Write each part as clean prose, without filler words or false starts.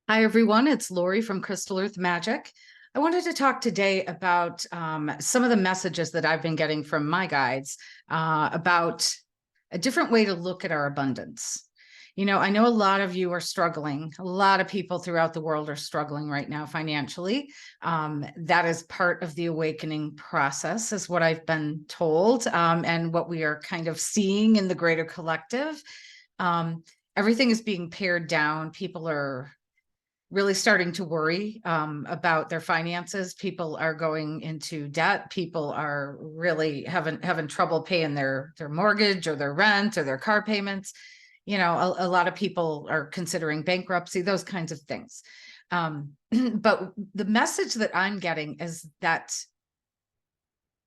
Hi, everyone. It's Lori from Crystal Earth Magic. I wanted to talk today about some of the messages that I've been getting from my guides about a different way to look at our abundance. I know a lot of you are struggling. A lot of people throughout the world are struggling right now financially. That is part of the awakening process, is what I've been told, and what we are kind of seeing in the greater collective. Everything is being pared down. People are really starting to worry about their finances. People are going into debt. People are really having trouble paying their mortgage or their rent or their car payments. A lot of people are considering bankruptcy, those kinds of things. But the message that I'm getting is that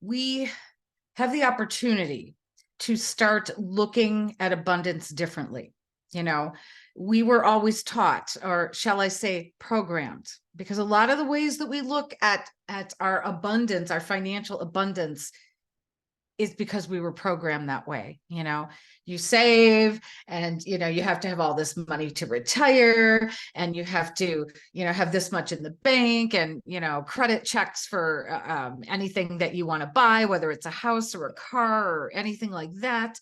we have the opportunity to start looking at abundance differently. We were always taught, or shall I say programmed, because a lot of the ways that we look at our abundance, our financial abundance, is because we were programmed that way. You save, and you have to have all this money to retire, and you have to have this much in the bank, and credit checks for anything that you want to buy, whether it's a house or a car or anything like that.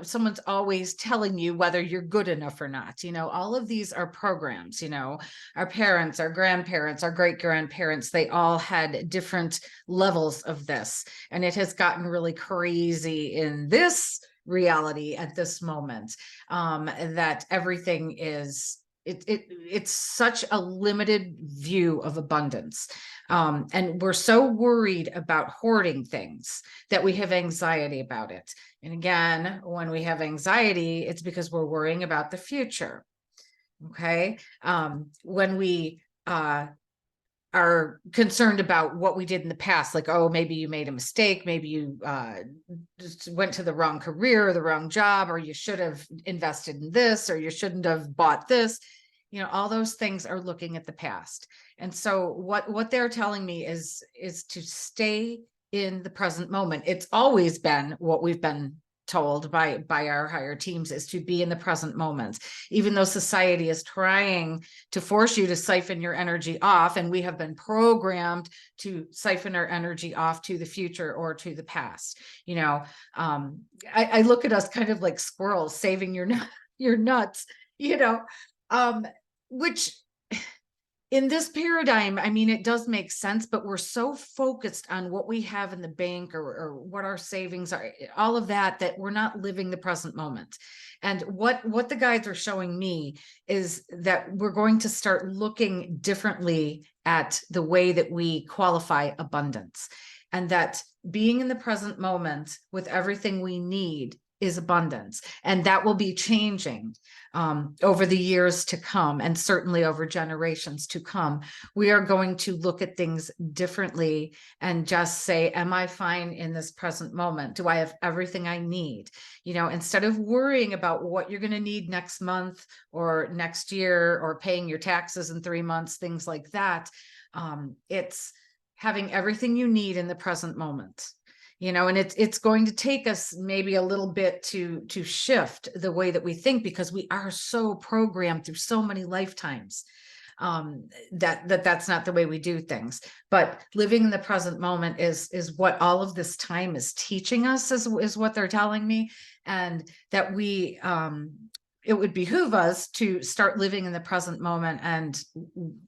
Someone's always telling you whether you're good enough or not. All of these are programs. Our parents, our grandparents, our great grandparents, they all had different levels of this. And it has gotten really crazy in this reality at this moment, that everything is, it's such a limited view of abundance. And we're so worried about hoarding things that we have anxiety about it. And again, when we have anxiety, it's because we're worrying about the future. Okay. When we are concerned about what we did in the past, like, oh, maybe you made a mistake, maybe you just went to the wrong career or the wrong job, or you should have invested in this, or you shouldn't have bought this. All those things are looking at the past. And so what they're telling me is to stay in the present moment. It's always been what we've been told by our higher teams, is to be in the present moment, even though society is trying to force you to siphon your energy off, and we have been programmed to siphon our energy off to the future or to the past. I look at us kind of like squirrels saving your nuts, which in this paradigm, I mean, it does make sense, but we're so focused on what we have in the bank, or what our savings are, all of that, that we're not living the present moment. And what the guides are showing me is that we're going to start looking differently at the way that we qualify abundance, and that being in the present moment with everything we need is abundance. And that will be changing over the years to come, and certainly over generations to come. We are going to look at things differently and just say, am I fine in this present moment? Do I have everything I need? Instead of worrying about what you're going to need next month or next year, or paying your taxes in 3 months, things like that. It's having everything you need in the present moment. And it's going to take us maybe a little bit to shift the way that we think, because we are so programmed through so many lifetimes, that's not the way we do things. But living in the present moment is what all of this time is teaching us, is what they're telling me. And that we it would behoove us to start living in the present moment, and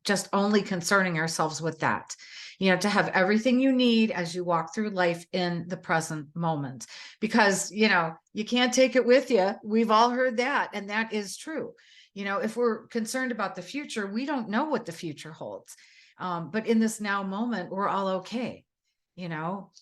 just only concerning ourselves with that. To have everything you need as you walk through life in the present moment, because, you can't take it with you. We've all heard that. And that is true. If we're concerned about the future, we don't know what the future holds. But in this now moment, we're all okay.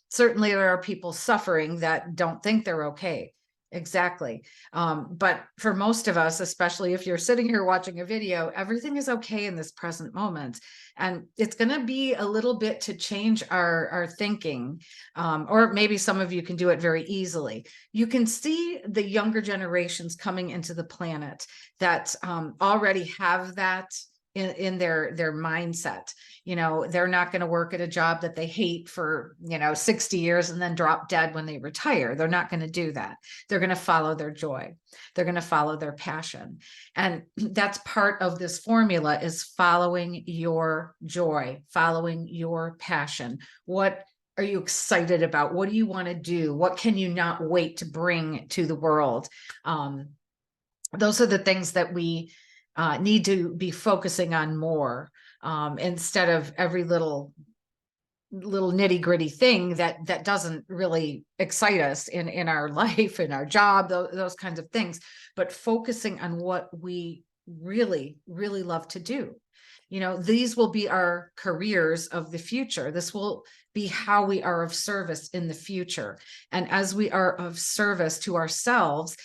Certainly there are people suffering that don't think they're okay. Exactly. But for most of us, especially if you're sitting here watching a video, everything is okay in this present moment. And it's going to be a little bit to change our thinking. Or maybe some of you can do it very easily. You can see the younger generations coming into the planet that already have that in their mindset. They're not going to work at a job that they hate for 60 years and then drop dead when they retire. They're not going to do that. They're going to follow their joy. They're going to follow their passion. And that's part of this formula, is following your joy, following your passion. What are you excited about? What do you want to do? What can you not wait to bring to the world? Those are the things that we need to be focusing on more, instead of every little nitty gritty thing that doesn't really excite us in our life, in our job, those kinds of things, but focusing on what we really, really love to do. These will be our careers of the future. This will be how we are of service in the future. And as we are of service to ourselves,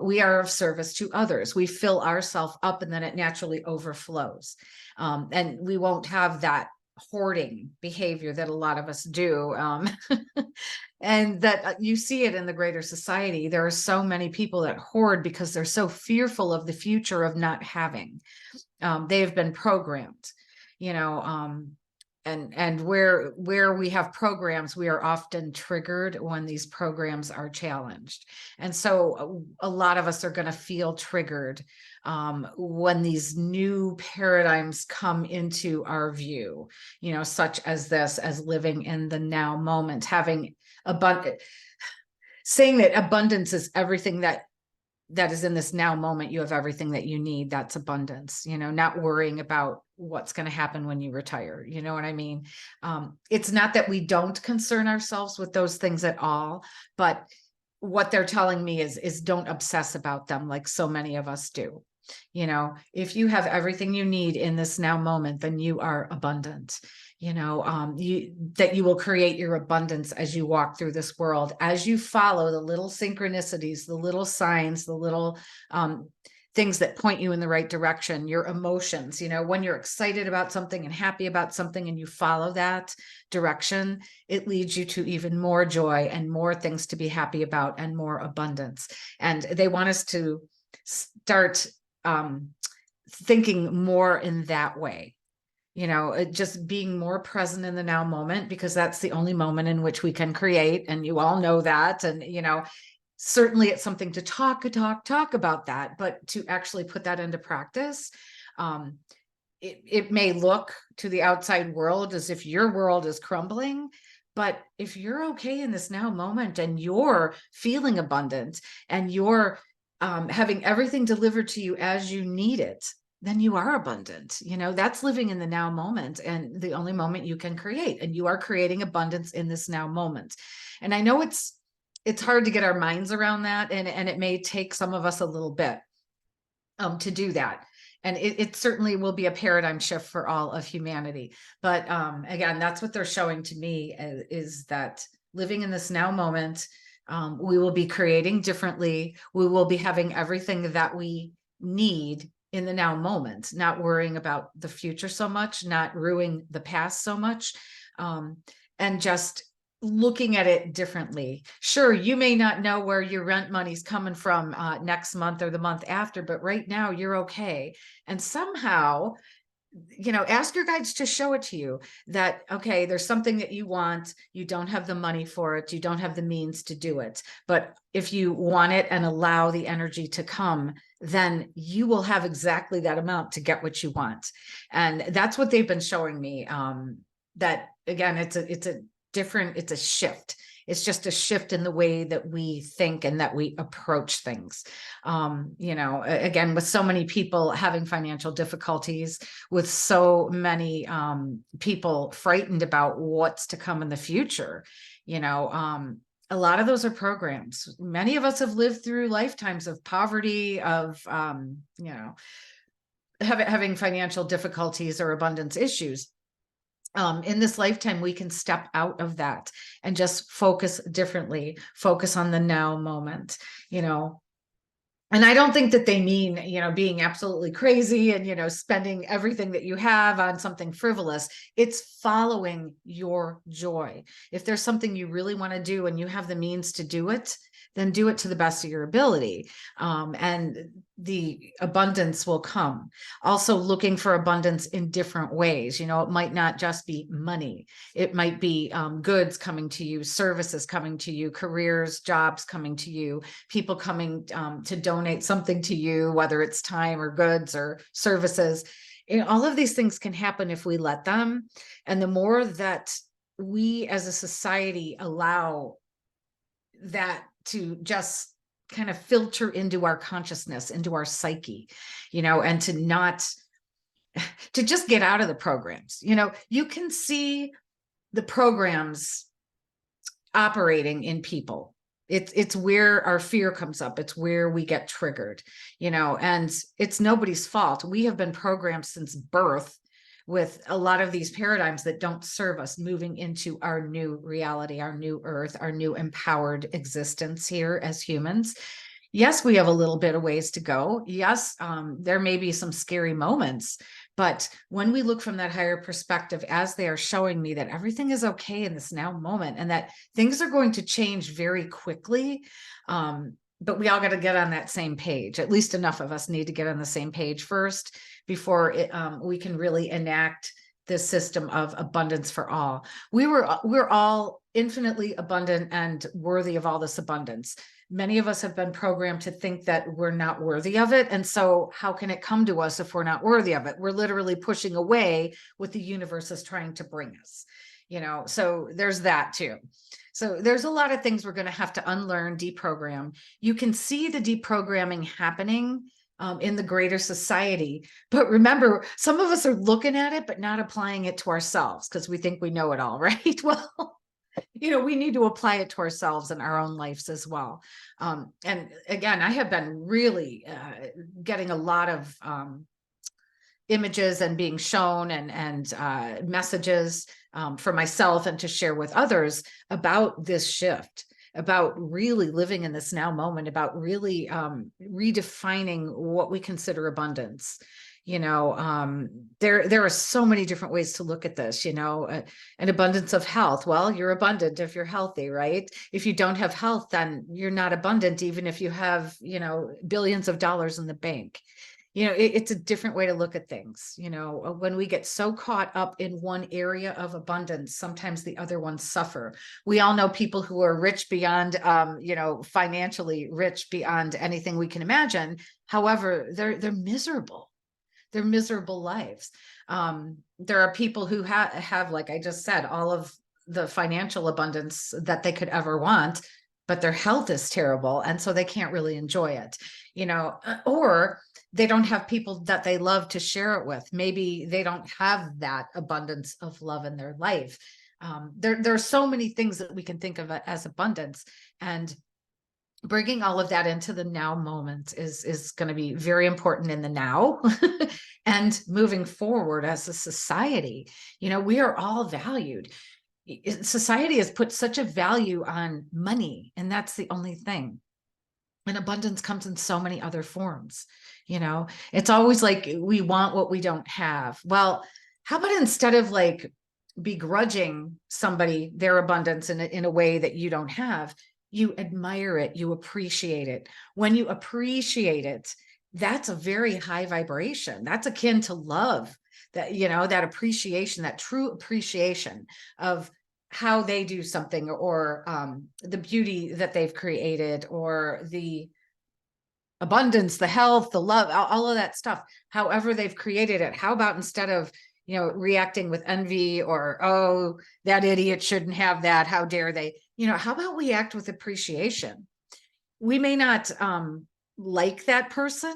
we are of service to others. We fill ourselves up, and then it naturally overflows. And we won't have that hoarding behavior that a lot of us do. And that you see it in the greater society. There are so many people that hoard because they're so fearful of the future of not having. They have been programmed, and where we have programs, we are often triggered when these programs are challenged. And so a lot of us are going to feel triggered when these new paradigms come into our view, such as this, as living in the now moment, having saying that abundance is everything that is in this now moment. You have everything that you need. That's abundance, not worrying about what's going to happen when you retire. You know what I mean? It's not that we don't concern ourselves with those things at all, but what they're telling me is don't obsess about them like so many of us do. If you have everything you need in this now moment, then you are abundant. That you will create your abundance as you walk through this world, as you follow the little synchronicities, the little signs, the little things that point you in the right direction, your emotions. When you're excited about something and happy about something and you follow that direction, it leads you to even more joy and more things to be happy about and more abundance. And they want us to start thinking more in that way. Just being more present in the now moment, because that's the only moment in which we can create. And you all know that. And, certainly it's something to talk about that, but to actually put that into practice, it may look to the outside world as if your world is crumbling. But if you're okay in this now moment and you're feeling abundant and you're having everything delivered to you as you need it, then you are abundant. That's living in the now moment, and the only moment you can create, and you are creating abundance in this now moment. And I know it's hard to get our minds around that. And it may take some of us a little bit to do that. And it certainly will be a paradigm shift for all of humanity. But again, that's what they're showing to me, is that living in this now moment, we will be creating differently. We will be having everything that we need in the now moment, not worrying about the future so much, not ruining the past so much, and just looking at it differently. Sure, you may not know where your rent money's coming from next month or the month after, but right now you're okay. And somehow, ask your guides to show it to you that, okay, there's something that you want, you don't have the money for it, you don't have the means to do it. But if you want it and allow the energy to come, then you will have exactly that amount to get what you want. And that's what they've been showing me. That again, it's a shift. It's just a shift in the way that we think and that we approach things. Again, with so many people having financial difficulties, with so many people frightened about what's to come in the future, a lot of those are programs. Many of us have lived through lifetimes of poverty, of, having financial difficulties or abundance issues. In this lifetime, we can step out of that and just focus differently, focus on the now moment, and I don't think that they mean, being absolutely crazy and, spending everything that you have on something frivolous. It's following your joy. If there's something you really want to do and you have the means to do it, then do it to the best of your ability. And the abundance will come. Also looking for abundance in different ways. You know, it might not just be money. It might be goods coming to you, services coming to you, careers, jobs coming to you, people coming to donate something to you, whether it's time or goods or services. You know, all of these things can happen if we let them. And the more that we as a society allow that to just kind of filter into our consciousness, into our psyche, you know, and to just get out of the programs. You know, you can see the programs operating in people. It's where our fear comes up. It's where we get triggered, you know, and it's nobody's fault. We have been programmed since birth with a lot of these paradigms that don't serve us, moving into our new reality, our new earth, our new empowered existence here as humans. Yes, we have a little bit of ways to go. Yes, there may be some scary moments, but when we look from that higher perspective, as they are showing me that everything is okay in this now moment and that things are going to change very quickly, but we all got to get on that same page. At least enough of us need to get on the same page first before we can really enact this system of abundance for all. We're all infinitely abundant and worthy of all this abundance. Many of us have been programmed to think that we're not worthy of it. And so how can it come to us if we're not worthy of it? We're literally pushing away what the universe is trying to bring us, you know, so there's that too. So there's a lot of things we're going to have to unlearn, deprogram. You can see the deprogramming happening in the greater society. But remember, some of us are looking at it, but not applying it to ourselves because we think we know it all, right? Well, you know, we need to apply it to ourselves in our own lives as well. And again, I have been really getting a lot of images and being shown and messages for myself and to share with others about this shift, about really living in this now moment, about really redefining what we consider abundance. You know, there are so many different ways to look at this, you know, an abundance of health. Well, you're abundant if you're healthy, right? If you don't have health, then you're not abundant, even if you have, you know, billions of dollars in the bank. You know, it's a different way to look at things. You know, when we get so caught up in one area of abundance, sometimes the other ones suffer. We all know people who are rich beyond, you know, financially rich beyond anything we can imagine. However, they're miserable. They're miserable lives. There are people who have, like I just said, all of the financial abundance that they could ever want, but their health is terrible. And so they can't really enjoy it, you know, or they don't have people that they love to share it with. Maybe they don't have that abundance of love in their life. There are so many things that we can think of as abundance, and bringing all of that into the now moment is going to be very important in the now. And moving forward as a society, you know, we are all valued. Society has put such a value on money, and that's the only thing. And abundance comes in so many other forms. You know, it's always like we want what we don't have. Well, how about instead of like begrudging somebody their abundance in a way that you don't have, you admire it, you appreciate it. When you appreciate it, that's a very high vibration. That's akin to love. That, you know, that appreciation, that true appreciation of how they do something, or the beauty that they've created, or the abundance, the health, the love, all of that stuff, however they've created it. How about instead of, you know, reacting with envy or, oh, that idiot shouldn't have that, how dare they, you know, how about we act with appreciation? We may not like that person,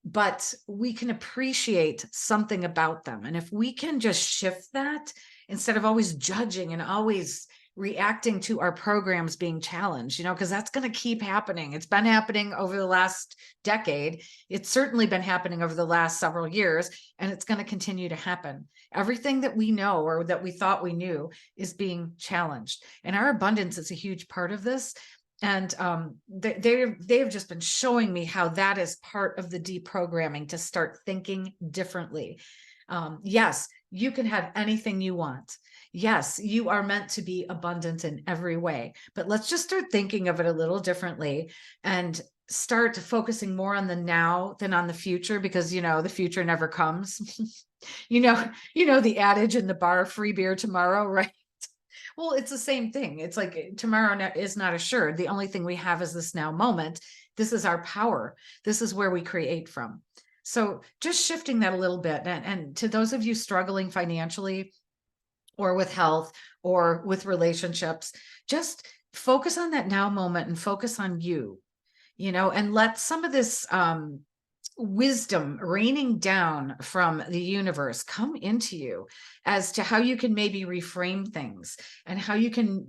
but we can appreciate something about them. And if we can just shift that, instead of always judging and always reacting to our programs being challenged, you know, because that's going to keep happening. It's been happening over the last decade. It's certainly been happening over the last several years, and it's going to continue to happen. Everything that we know or that we thought we knew is being challenged. And our abundance is a huge part of this. And they've just been showing me how that is part of the deprogramming, to start thinking differently. Yes, you can have anything you want. Yes, you are meant to be abundant in every way, but let's just start thinking of it a little differently and start focusing more on the now than on the future, because the future never comes. The adage in the bar, free beer tomorrow, right? Well, it's the same thing. It's like tomorrow is not assured. The only thing we have is this now moment. This is our power. This is where we create from. So just shifting that a little bit. And to those of you struggling financially or with health or with relationships, just focus on that now moment and focus on you, and let some of this wisdom raining down from the universe come into you as to how you can maybe reframe things and how you can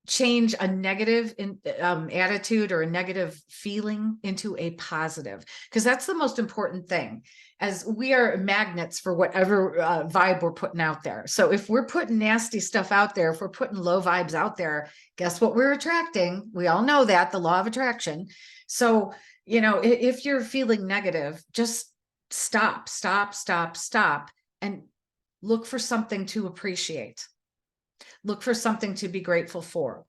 change a negative attitude or a negative feeling into a positive, because that's the most important thing, as we are magnets for whatever vibe we're putting out there. So if we're putting nasty stuff out there, if we're putting low vibes out there, guess what we're attracting? We all know that, the law of attraction. So if you're feeling negative, just stop, and look for something to appreciate. Look for something to be grateful for.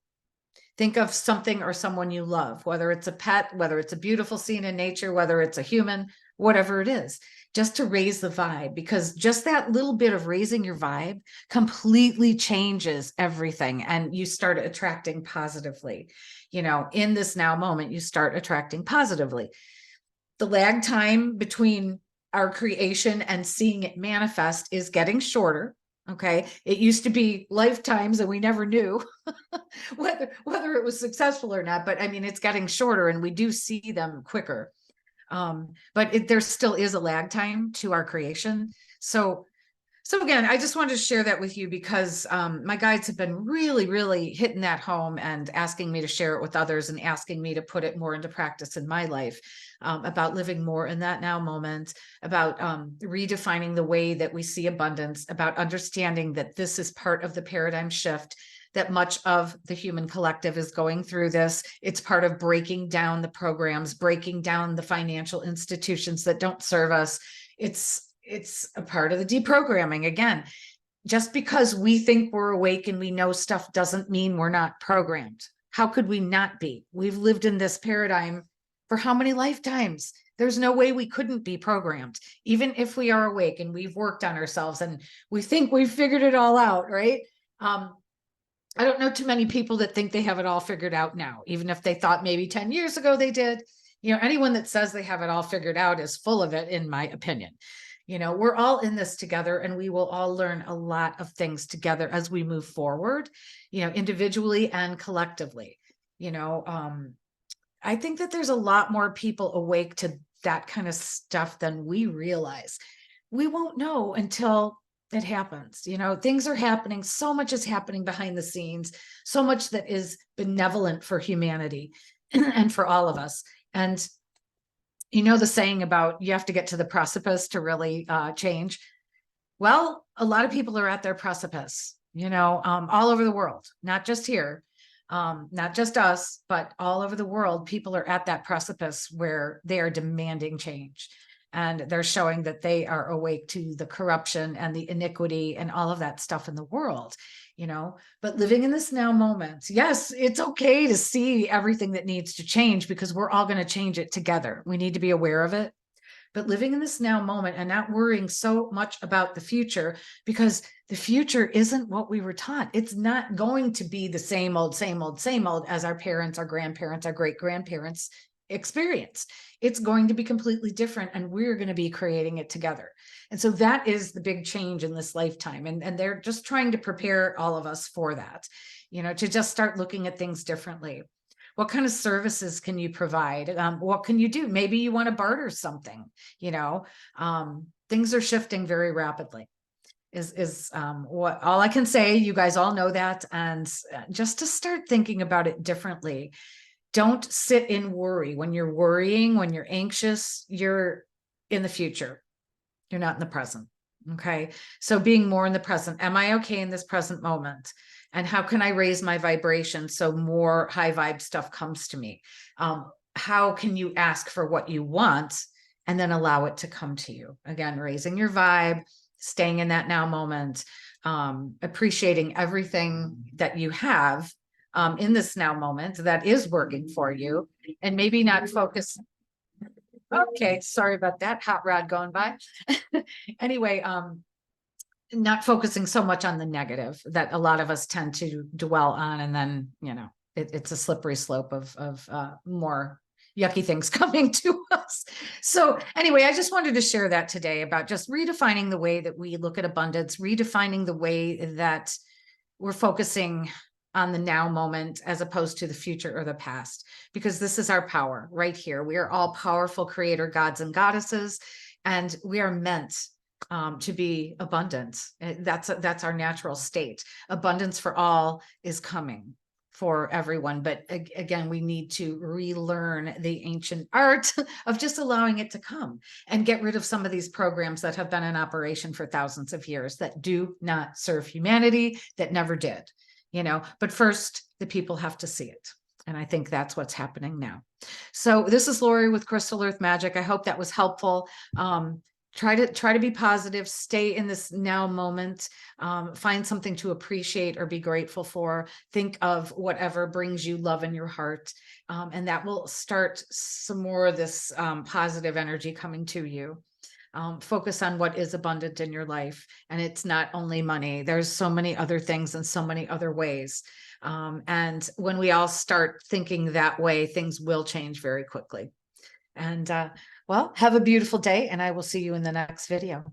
Think of something or someone you love, whether it's a pet, whether it's a beautiful scene in nature, whether it's a human, whatever it is, just to raise the vibe, because just that little bit of raising your vibe completely changes everything. And you start attracting positively. In this now moment, you start attracting positively. The lag time between our creation and seeing it manifest is getting shorter. Okay. It used to be lifetimes and we never knew whether it was successful or not, but I mean, it's getting shorter and we do see them quicker. But there still is a lag time to our creation. So again, I just wanted to share that with you because my guides have been really, really hitting that home and asking me to share it with others and asking me to put it more into practice in my life, about living more in that now moment, about redefining the way that we see abundance, about understanding that this is part of the paradigm shift, that much of the human collective is going through this. It's part of breaking down the programs, breaking down the financial institutions that don't serve us. It's a part of the deprogramming. Again, just because we think we're awake and we know stuff doesn't mean we're not programmed. How could we not be? We've lived in this paradigm for how many lifetimes? There's no way we couldn't be programmed, even if we are awake and we've worked on ourselves and we think we've figured it all out, right? I don't know too many people that think they have it all figured out now, even if they thought maybe 10 years ago they did. Anyone that says they have it all figured out is full of it, in my opinion. We're all in this together and we will all learn a lot of things together as we move forward, individually and collectively. I think that there's a lot more people awake to that kind of stuff than we realize. We won't know until it happens. Things are happening. So much is happening behind the scenes, so much that is benevolent for humanity and for all of us. And the saying about you have to get to the precipice to really change. Well, a lot of people are at their precipice, all over the world, not just here, not just us, but all over the world. People are at that precipice where they are demanding change. And they're showing that they are awake to the corruption and the iniquity and all of that stuff in the world, but living in this now moment. Yes, it's okay to see everything that needs to change because we're all going to change it together. We need to be aware of it. But living in this now moment and not worrying so much about the future, because the future isn't what we were taught. It's not going to be the same old as our parents, our grandparents, our great grandparents experienced. It's going to be completely different and we're going to be creating it together. And so that is the big change in this lifetime. And they're just trying to prepare all of us for that, to just start looking at things differently. What kind of services can you provide? What can you do? Maybe you want to barter something, things are shifting very rapidly is what all I can say. You guys all know that. And just to start thinking about it differently. Don't sit in worry. When you're worrying, when you're anxious, you're in the future. You're not in the present. Okay. So being more in the present. Am I okay in this present moment? And how can I raise my vibration so more high vibe stuff comes to me? How can you ask for what you want and then allow it to come to you. Again, raising your vibe, staying in that now moment, appreciating everything that you have in this now moment that is working for you, and maybe not focus. Okay, sorry about that hot rod going by. Anyway, not focusing so much on the negative that a lot of us tend to dwell on, and then, you know, it's a slippery slope of more yucky things coming to us. So anyway, I just wanted to share that today about just redefining the way that we look at abundance, redefining the way that we're focusing on the now moment as opposed to the future or the past, because this is our power right here. We are all powerful creator gods and goddesses, and we are meant to be abundant. That's our natural state. Abundance for all is coming for everyone. But again, we need to relearn the ancient art of just allowing it to come and get rid of some of these programs that have been in operation for thousands of years that do not serve humanity, that never did. You know, but first the people have to see it. And I think that's what's happening now. So this is Lori with Crystal Earth Magic. I hope that was helpful. Try to be positive, stay in this now moment, find something to appreciate or be grateful for. Think of whatever brings you love in your heart. And that will start some more of this positive energy coming to you. Focus on what is abundant in your life. And it's not only money. There's so many other things and so many other ways. And when we all start thinking that way, things will change very quickly. And well, have a beautiful day, and I will see you in the next video.